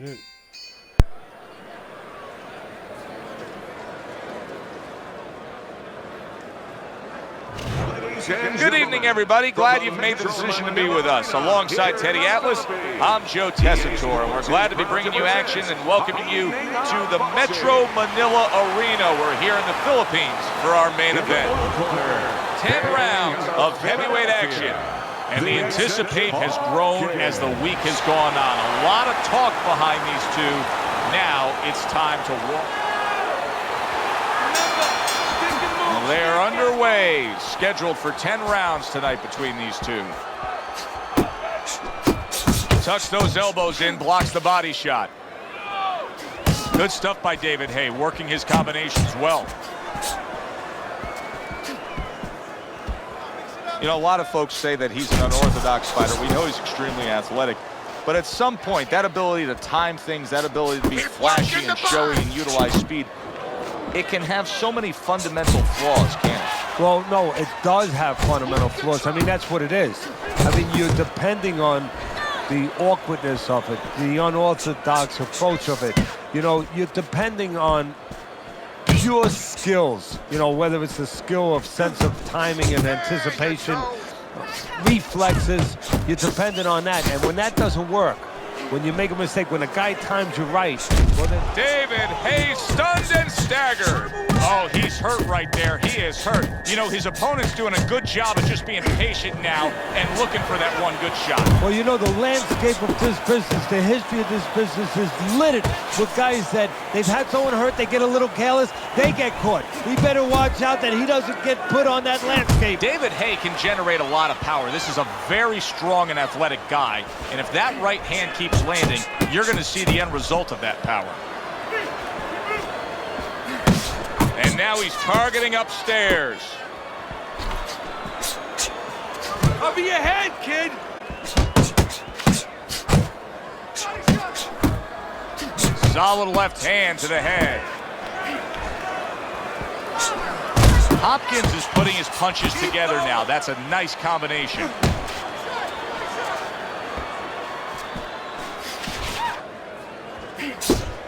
shit. Good evening, everybody. Glad you've made the decision to be with us. Alongside Teddy Atlas, I'm Joe Tessitore, and we're glad to be bringing you action and welcoming you to the Metro Manila Arena. We're here in the Philippines for our main event. 10 rounds of heavyweight action, and the anticipation has grown as the week has gone on. A lot of talk behind these two. Now it's time to walk. They're underway, scheduled for 10 rounds tonight between these two. Tucks those elbows in, blocks the body shot. Good stuff by David Haye, working his combinations well. You know, a lot of folks say that he's an unorthodox fighter. We know he's extremely athletic. But at some point, that ability to time things, that ability to be flashy and showy and utilize speed, it can have so many fundamental flaws, can't it? Well, no, it does have fundamental flaws. I mean, that's what it is. I mean, you're depending on the awkwardness of it, the unorthodox approach of it. You know, you're depending on pure skills, you know, whether it's the skill of sense of timing and anticipation, reflexes, you're dependent on that. And when that doesn't work, when you make a mistake, when a guy times you right, well then... David Haye stunned and staggered. Oh, he's hurt right there. He is hurt. You know, his opponent's doing a good job of just being patient now and looking for that one good shot. Well, you know, the landscape of this business, the history of this business is littered with guys that they've had someone hurt, they get a little careless, they get caught. We better watch out that he doesn't get put on that landscape. David Haye can generate a lot of power. This is a very strong and athletic guy, and if that right hand keeps landing, you're going to see the end result of that power. And now he's targeting upstairs. Cover your head, kid. Solid left hand to the head. Hopkins is putting his punches together now. That's a nice combination.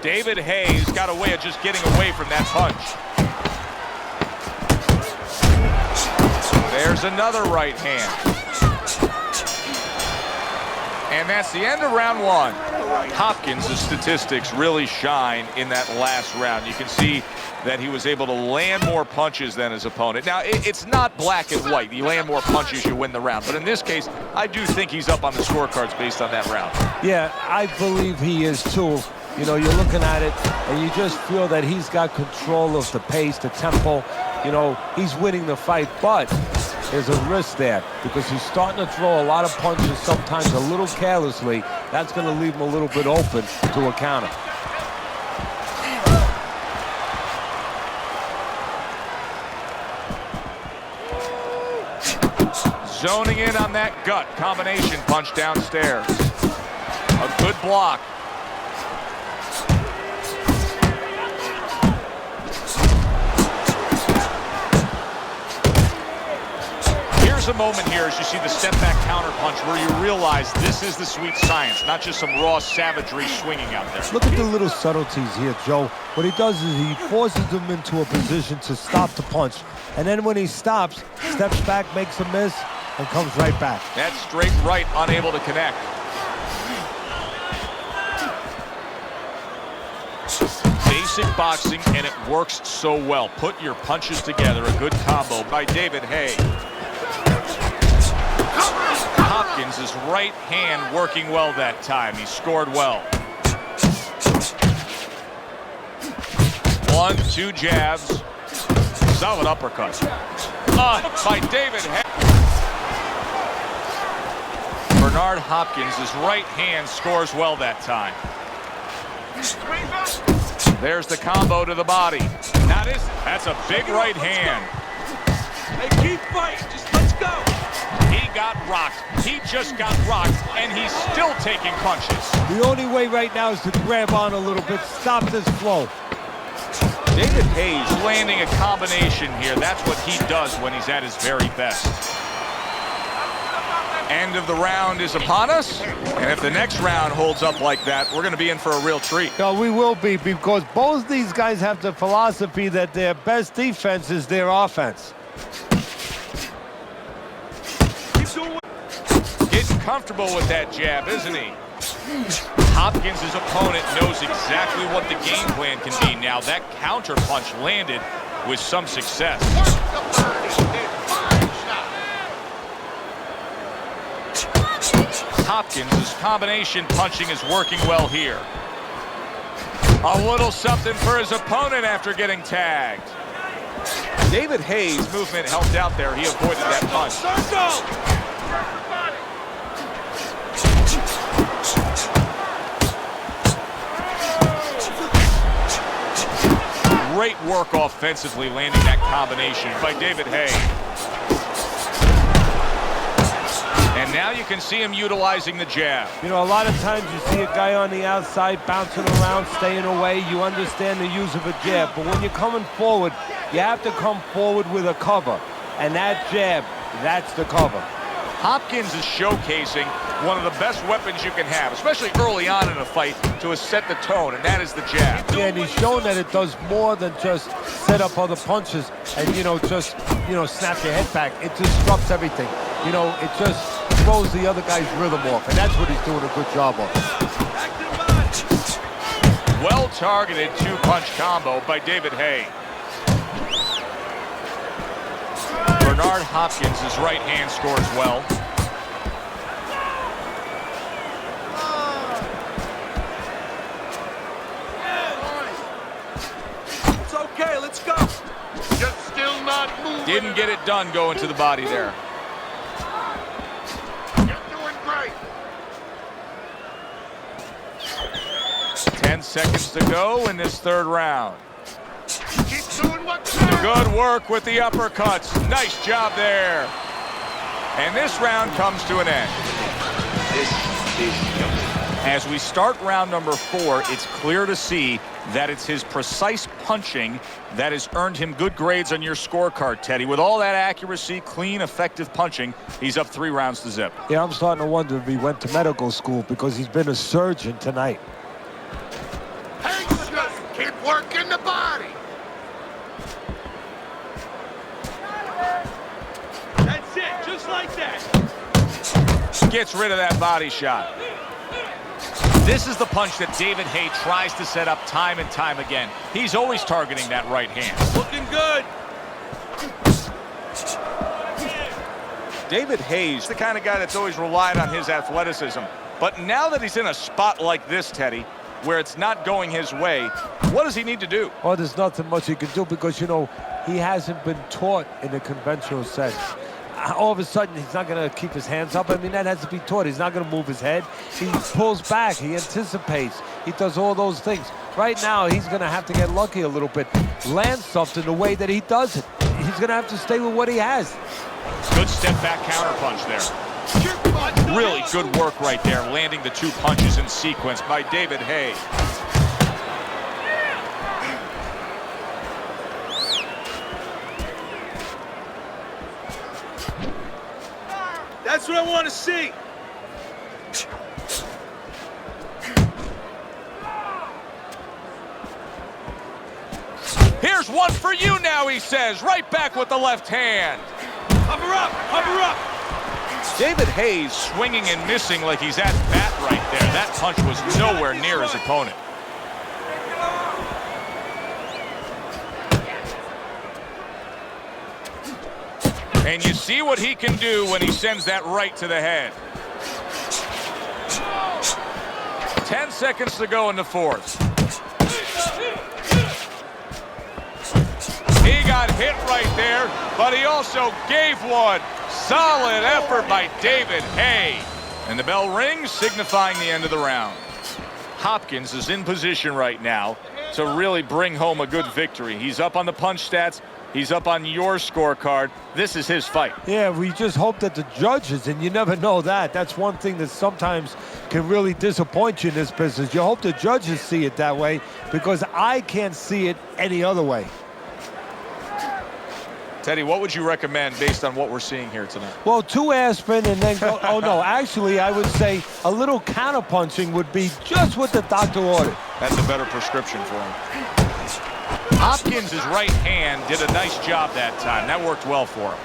David Haye's got a way of just getting away from that punch. There's another right hand. And that's the end of round one. Hopkins' statistics really shine in that last round. You can see that he was able to land more punches than his opponent. Now, it's not black and white. You land more punches, you win the round. But in this case, I do think he's up on the scorecards based on that round. Yeah, I believe he is too. You know, you're looking at it, and you just feel that he's got control of the pace, the tempo. You know, he's winning the fight, but there's a risk there because he's starting to throw a lot of punches, sometimes a little carelessly. That's going to leave him a little bit open to a counter. Zoning in on that gut combination punch downstairs. A good block. There's a moment here as you see the step back counter punch where you realize this is the sweet science, not just some raw savagery swinging out there. Look at the little subtleties here, Joe. What he does is he forces them into a position to stop the punch. And then when he stops, steps back, makes a miss, and comes right back. That straight right, unable to connect. Basic boxing, and it works so well. Put your punches together. A good combo by David Haye. Hopkins' right hand working well that time. He scored well. 1, 2 jabs. Solid uppercut. By David Haye. Bernard Hopkins' right hand scores well that time. There's the combo to the body. That's a big right hand. Hey, keep fighting. Just let's go. He got rocked. He just got rocked, and he's still taking punches. The only way right now is to grab on a little bit, stop this flow. David Haye's landing a combination here. That's what he does when he's at his very best. End of the round is upon us, and if the next round holds up like that, we're going to be in for a real treat. No, we will be, because both these guys have the philosophy that their best defense is their offense. Getting comfortable with that jab, isn't he? Hopkins' opponent knows exactly what the game plan can be. Now, that counter punch landed with some success. Hopkins' combination punching is working well here. A little something for his opponent after getting tagged. David Hayes' movement helped out there. He avoided that punch. Great work offensively, landing that combination by David Hayes. And now you can see him utilizing the jab. You know, a lot of times you see a guy on the outside bouncing around, staying away. You understand the use of a jab. But when you're coming forward, you have to come forward with a cover. And that jab, that's the cover. Hopkins is showcasing one of the best weapons you can have, especially early on in a fight, to set the tone, and that is the jab. Yeah, and he's shown that it does more than just set up other punches and, just, snap your head back. It disrupts everything. It just throws the other guy's rhythm off, and that's what he's doing a good job of. Well-targeted two-punch combo by David Hay. Bernard Hopkins' right hand scores well. It's okay, let's go. Just still not moving. Didn't get it done going to the body there. You're doing great. 10 seconds to go in this third round. Keep doing what you do. Good work with the uppercuts. Nice job there. And this round comes to an end. As we start round number 4, it's clear to see that it's his precise punching that has earned him good grades on your scorecard, Teddy. With all that accuracy, clean, effective punching, he's up 3 rounds to zip. Yeah, I'm starting to wonder if he went to medical school, because he's been a surgeon tonight. Hey, just keep working the body. That's it, just like that. Gets rid of that body shot. This is the punch that David Hay tries to set up time and time again. He's always targeting that right hand. Looking good. David Hayes, the kind of guy that's always relied on his athleticism. But now that he's in a spot like this, Teddy, where it's not going his way, what does he need to do? Oh, there's nothing much he can do, because, he hasn't been taught in a conventional sense. All of a sudden, he's not going to keep his hands up. I mean, that has to be taught. He's not going to move his head. He pulls back. He anticipates. He does all those things. Right now, he's going to have to get lucky a little bit, land something the way that he does it. He's going to have to stay with what he has. Good step back counter punch there. Really good work right there, landing the 2 punches in sequence by David Hay. That's what I want to see. Here's one for you now, he says, right back with the left hand. Cover up, cover up. David Hayes swinging and missing like he's at bat right there. That punch was nowhere near his opponent. And you see what he can do when he sends that right to the head. 10 seconds to go in the 4th. He got hit right there, but he also gave one. Solid effort by David Hay. And the bell rings, signifying the end of the round. Hopkins is in position right now to really bring home a good victory. He's up on the punch stats. He's up on your scorecard. This is his fight. Yeah, we just hope that the judges, and you never know that. That's one thing that sometimes can really disappoint you in this business. You hope the judges see it that way, because I can't see it any other way. Teddy, what would you recommend based on what we're seing here tonight? Well, 2 aspirin and then go. Oh, no. Actually, I would say a little counterpunching would be just what the doctor ordered. That's a better prescription for him. Hopkins' right hand did a nice job that time. That worked well for him.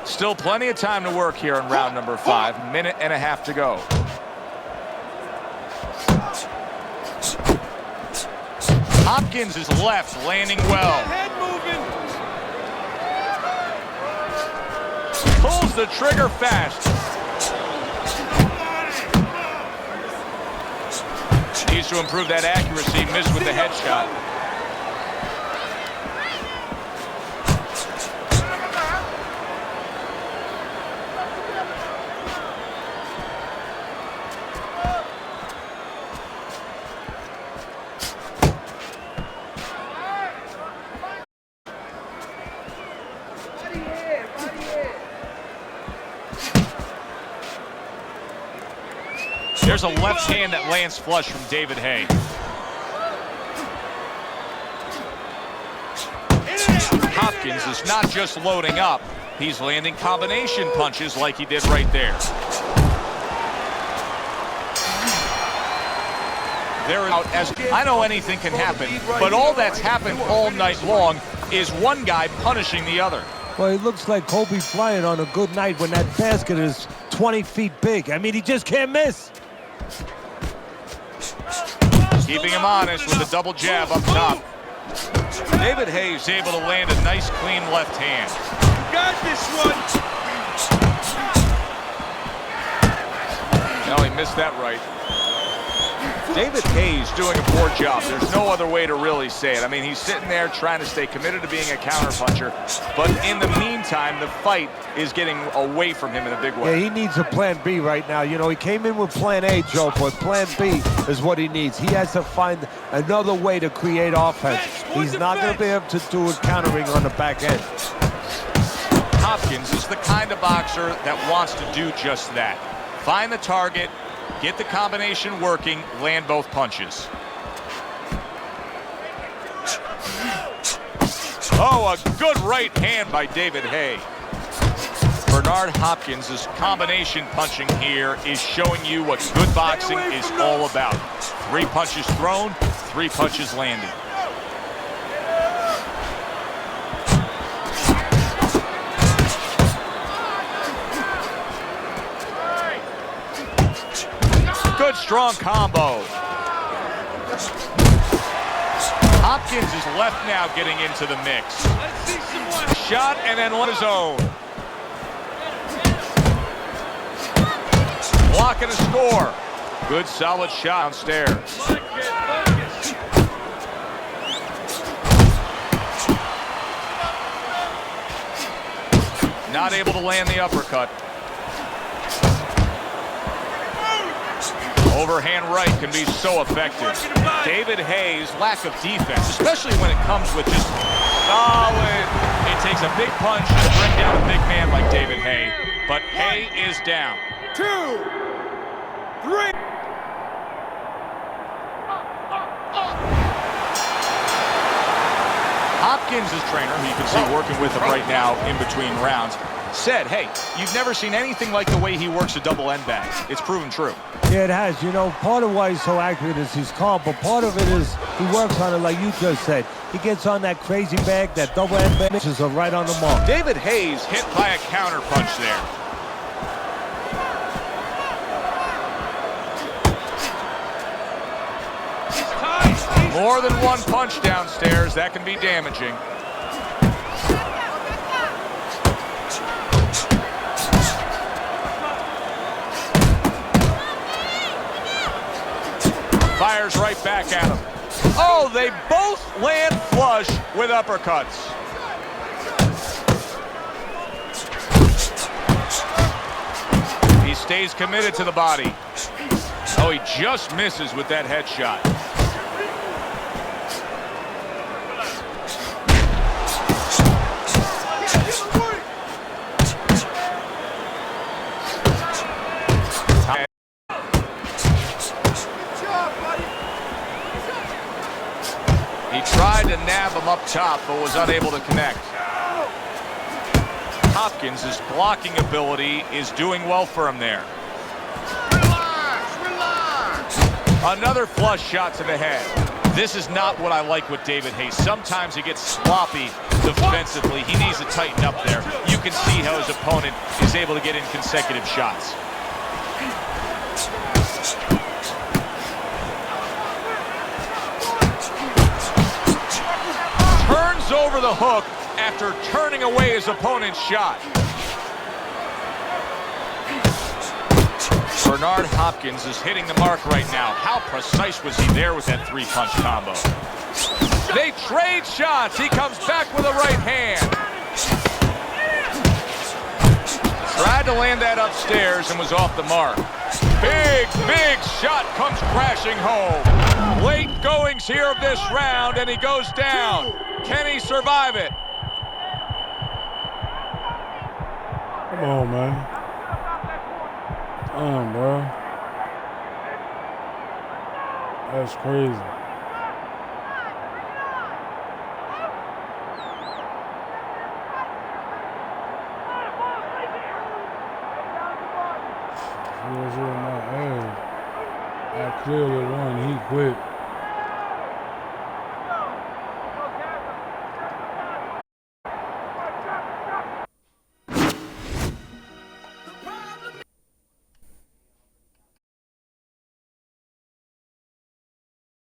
Still plenty of time to work here in round number 5. Minute and a half to go. Hopkins is left, landing well. Head moving. Pulls the trigger fast. Needs to improve that accuracy. Missed with the headshot. There's a left hand that lands flush from David Hay. Hopkins is not just loading up, he's landing combination punches like he did right there. They're out as I know anything can happen, but all that's happened all night long is one guy punishing the other. Well, it looks like Kobe Bryant on a good night when that basket is 20 feet big. I mean, he just can't miss. Keeping him honest with a double jab up top. David Hayes able to land a nice clean left hand. Got this one. No, he missed that right. David Hayes doing a poor job. There's no other way to really say it. I mean, he's sitting there trying to stay committed to being a counterpuncher, but in the meantime, the fight is getting away from him in a big way. Yeah, he needs a plan B right now. You know, he came in with plan A, Joe, but plan B is what he needs. He has to find another way to create offense. He's not going to be able to do it countering on the back end. Hopkins is the kind of boxer that wants to do just that. Find the target, get the combination working, land both punches. Oh, a good right hand by David Hay. Bernard Hopkins' combination punching here is showing you what good boxing is all about. 3 punches thrown, 3 punches landed. Good strong combo. Hopkins is left now getting into the mix. Let's see some more. Shot and then on his own. Blocking a score. Good solid shot downstairs. Focus. Not able to land the uppercut. Overhand right can be so effective. David Hayes' lack of defense, especially when it comes with just solid. It takes a big punch to bring down a big man like David Hay, but Hay is down. 2, 3. Hopkins' trainer, who you can see working with him right now in between rounds, said, hey, you've never seen anything like the way he works a double end bag. It's proven true. Yeah, it has. You know, part of why he's so accurate is he's calm, but part of it is he works on it like you just said. He gets on that crazy bag, that double end bag, which is right on the mark. David Hayes hit by a counter punch there. More than one punch downstairs, that can be damaging. Fires right back at him. Oh, they both land flush with uppercuts. He stays committed to the body. Oh, he just misses with that headshot. top, but was unable to connect. Hopkins' blocking ability is doing well for him there. Relax, relax. Another flush shot to the head. This is not what I like with David Hayes. Sometimes he gets sloppy defensively. He needs to tighten up there. You can see how his opponent is able to get in consecutive shots. Turns over the hook after turning away his opponent's shot. Bernard Hopkins is hitting the mark right now. How precise was he there with that three-punch combo? They trade shots. He comes back with a right hand. Tried to land that upstairs and was off the mark. Big, big shot comes crashing home. Late goings here of this round, and he goes down. Can he survive it? Come on, man. Damn, bro. That's crazy. He was in my ass. I clearly won. He quit.